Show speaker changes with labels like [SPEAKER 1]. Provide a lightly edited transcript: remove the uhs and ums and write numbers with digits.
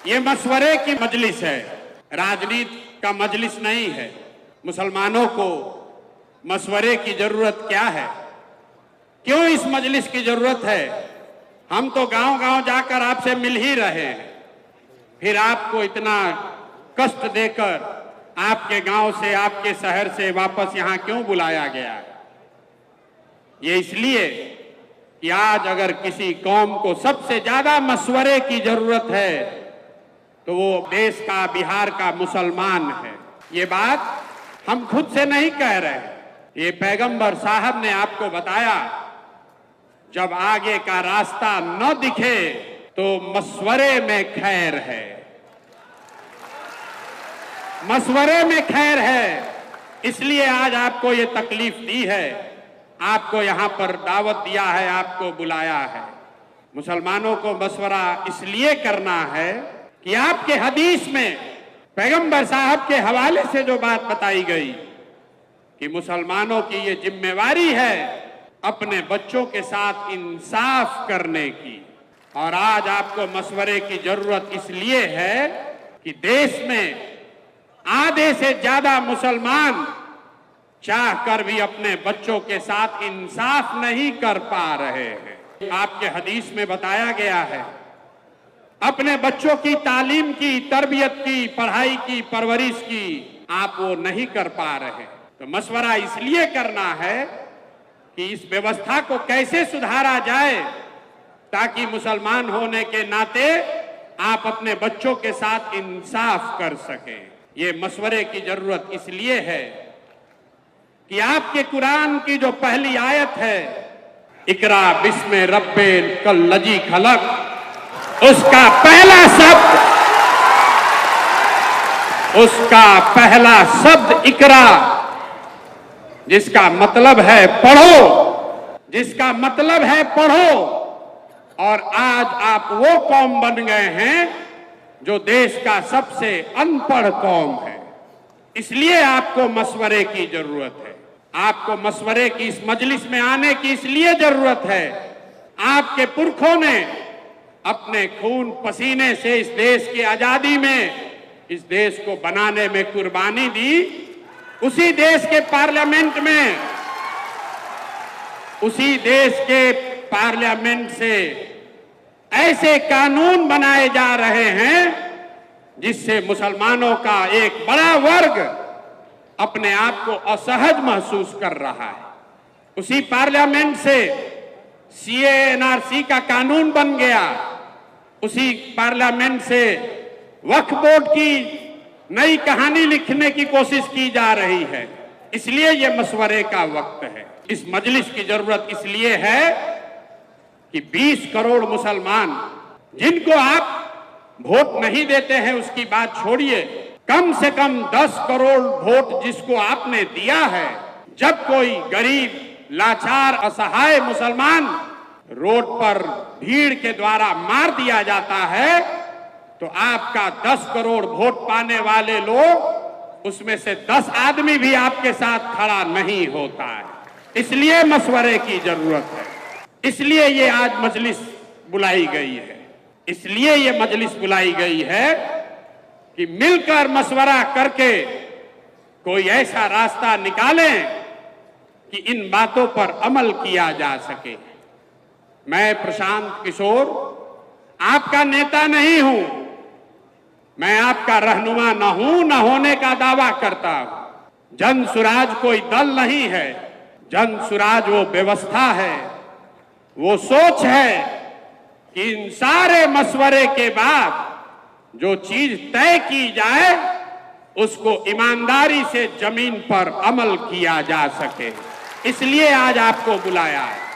[SPEAKER 1] ये मशवरे की मजलिस है, राजनीति का मजलिस नहीं है। मुसलमानों को मशवरे की जरूरत क्या है? क्यों इस मजलिस की जरूरत है? हम तो गांव-गांव जाकर आपसे मिल ही रहे हैं, फिर आपको इतना कष्ट देकर आपके गांव से, आपके शहर से वापस यहां क्यों बुलाया गया है? ये इसलिए कि आज अगर किसी कौम को सबसे ज्यादा मशवरे की जरूरत है तो वो देश का, बिहार का मुसलमान है। ये बात हम खुद से नहीं कह रहे, ये पैगंबर साहब ने आपको बताया। जब आगे का रास्ता न दिखे तो मशवरे में खैर है, मशवरे में खैर है। इसलिए आज आपको ये तकलीफ दी है, आपको यहां पर दावत दिया है, आपको बुलाया है। मुसलमानों को मशवरा इसलिए करना है कि आपके हदीस में पैगंबर साहब के हवाले से जो बात बताई गई कि मुसलमानों की ये जिम्मेवारी है अपने बच्चों के साथ इंसाफ करने की। और आज आपको मशवरे की जरूरत इसलिए है कि देश में आधे से ज्यादा मुसलमान चाह कर भी अपने बच्चों के साथ इंसाफ नहीं कर पा रहे हैं। आपके हदीस में बताया गया है अपने बच्चों की तालीम की, तरबियत की, पढ़ाई की, परवरिश की आप वो नहीं कर पा रहे। तो मशवरा इसलिए करना है कि इस व्यवस्था को कैसे सुधारा जाए ताकि मुसलमान होने के नाते आप अपने बच्चों के साथ इंसाफ कर सकें। ये मशवरे की जरूरत इसलिए है कि आपके कुरान की जो पहली आयत है, इकरा बिस्मे रब्बिल कल्लजी खलक, उसका पहला शब्द इकरा, जिसका मतलब है पढ़ो, जिसका मतलब है पढ़ो। और आज आप वो कौम बन गए हैं जो देश का सबसे अनपढ़ कौम है। इसलिए आपको मशवरे की जरूरत है, आपको मशवरे की इस मजलिस में आने की इसलिए जरूरत है। आपके पुरखों ने अपने खून पसीने से इस देश की आजादी में, इस देश को बनाने में कुर्बानी दी। उसी देश के पार्लियामेंट में, उसी देश के पार्लियामेंट से ऐसे कानून बनाए जा रहे हैं जिससे मुसलमानों का एक बड़ा वर्ग अपने आप को असहज महसूस कर रहा है। उसी पार्लियामेंट से सीए एनआरसी का कानून बन गया, उसी पार्लियामेंट से वक्फ बोर्ड की नई कहानी लिखने की कोशिश की जा रही है। इसलिए ये मशवरे का वक्त है। इस मजलिस की जरूरत इसलिए है कि 20 करोड़ मुसलमान जिनको आप वोट नहीं देते हैं उसकी बात छोड़िए, कम से कम 10 करोड़ वोट जिसको आपने दिया है, जब कोई गरीब, लाचार, असहाय मुसलमान रोड पर भीड़ के द्वारा मार दिया जाता है तो आपका 10 करोड़ वोट पाने वाले लोग, उसमें से 10 आदमी भी आपके साथ खड़ा नहीं होता है। इसलिए मशवरे की जरूरत है, इसलिए ये आज मजलिस बुलाई गई है, इसलिए ये मजलिस बुलाई गई है कि मिलकर मशवरा करके कोई ऐसा रास्ता निकालें कि इन बातों पर अमल किया जा सके। मैं प्रशांत किशोर आपका नेता नहीं हूं, मैं आपका रहनुमा न हूं, न होने का दावा करता हूं। जन सुराज कोई दल नहीं है, जन सुराज वो व्यवस्था है, वो सोच है कि इन सारे मशवरे के बाद जो चीज तय की जाए उसको ईमानदारी से जमीन पर अमल किया जा सके। इसलिए आज आपको बुलाया है।